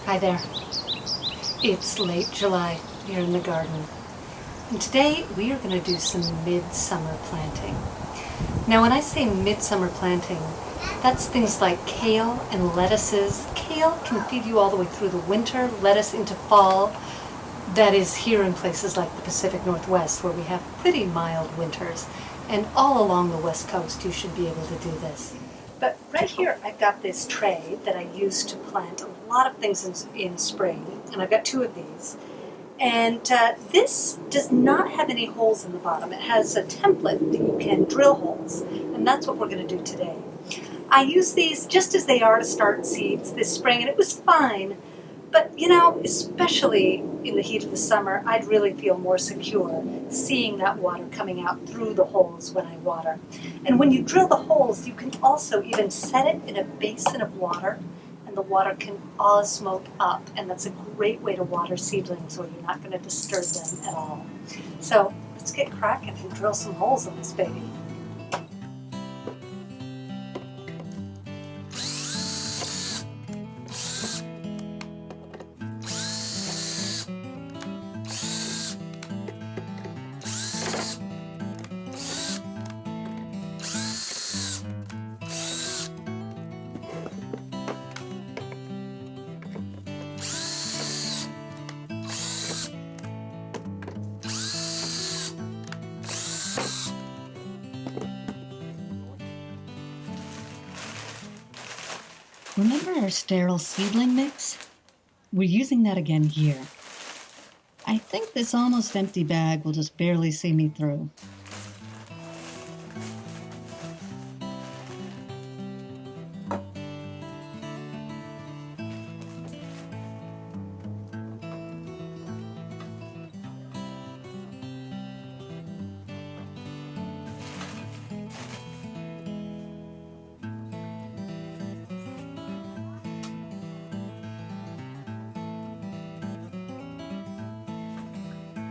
Hi there. It's late July here in the garden. And today we are going to do some midsummer planting. Now when I say midsummer planting, that's things like kale and lettuces. Kale can feed you all the way through the winter, lettuce into fall. That is here in places like the Pacific Northwest where we have pretty mild winters. And all along the West Coast you should be able to do this. But right here I've got this tray that I use to plant a lot of things in spring, and I've got two of these. And this does not have any holes in the bottom. It has a template that you can drill holes, and that's what we're going to do today. I use these just as they are to start seeds this spring, and it was fine. But, you know, especially in the heat of the summer, I'd really feel more secure seeing that water coming out through the holes when I water. And when you drill the holes, you can also even set it in a basin of water, and the water can osmote up. And that's a great way to water seedlings where you're not going to disturb them at all. So let's get cracking and drill some holes in this baby. Remember our sterile seedling mix? We're using that again here. I think this almost empty bag will just barely see me through.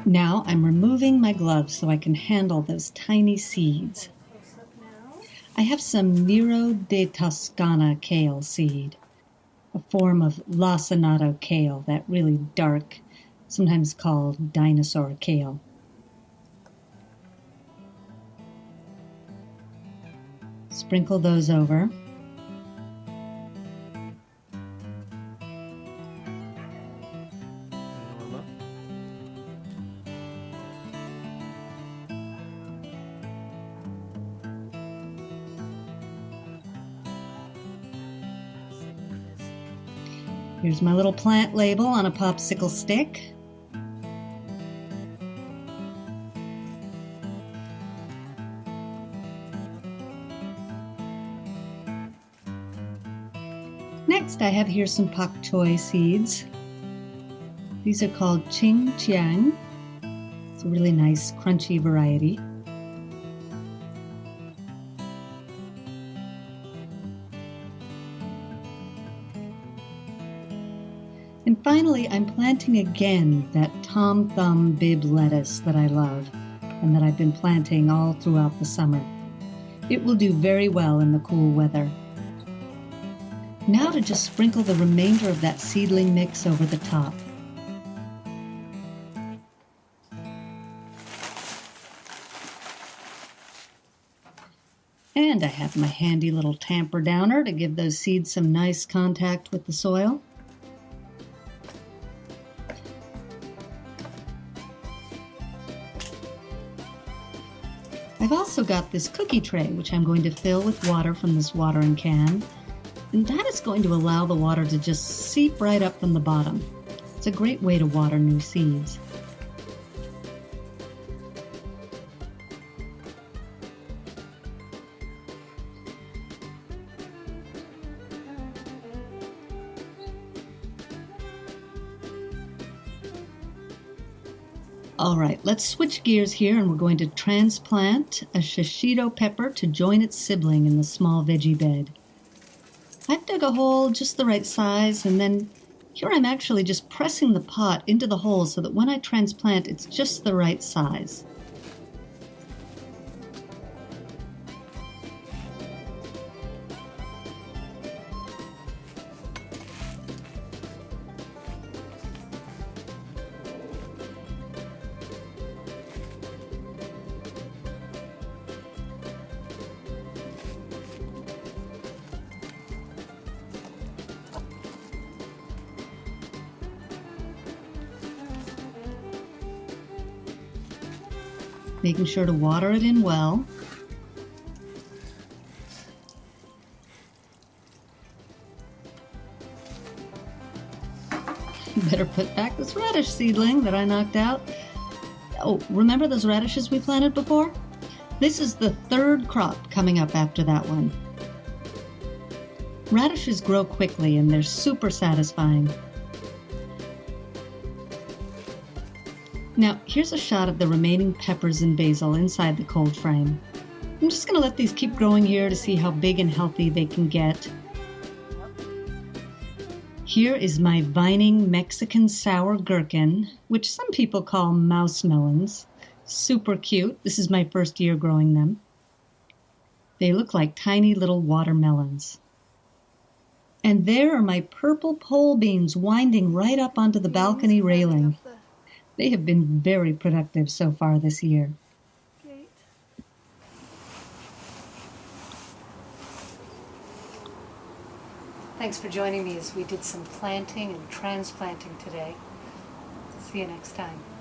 Now I'm removing my gloves so I can handle those tiny seeds. I have some Nero de Toscana kale seed, a form of lacinato kale, that really dark, sometimes called dinosaur kale. Sprinkle those over. Here's my little plant label on a popsicle stick. Next, I have here some pak choi seeds. These are called ching chiang. It's a really nice, crunchy variety. And finally, I'm planting again that Tom Thumb Bib lettuce that I love and that I've been planting all throughout the summer. It will do very well in the cool weather. Now to just sprinkle the remainder of that seedling mix over the top. And I have my handy little tamper downer to give those seeds some nice contact with the soil. I've also got this cookie tray, which I'm going to fill with water from this watering can, and that is going to allow the water to just seep right up from the bottom. It's a great way to water new seeds. All right, let's switch gears here, and we're going to transplant a shishito pepper to join its sibling in the small veggie bed. I've dug a hole just the right size, and then here I'm actually just pressing the pot into the hole so that when I transplant, it's just the right size. making sure to water it in well. Better put back this radish seedling that I knocked out. Oh, remember those radishes we planted before? This is the third crop coming up after that one. Radishes grow quickly and they're super satisfying. Now, here's a shot of the remaining peppers and basil inside the cold frame. I'm just going to let these keep growing here to see how big and healthy they can get. Here is my vining Mexican sour gherkin, which some people call mouse melons. Super cute. This is my first year growing them. They look like tiny little watermelons. And there are my purple pole beans winding right up onto the balcony railing. They have been very productive so far this year. Thanks for joining me as we did some planting and transplanting today. See you next time.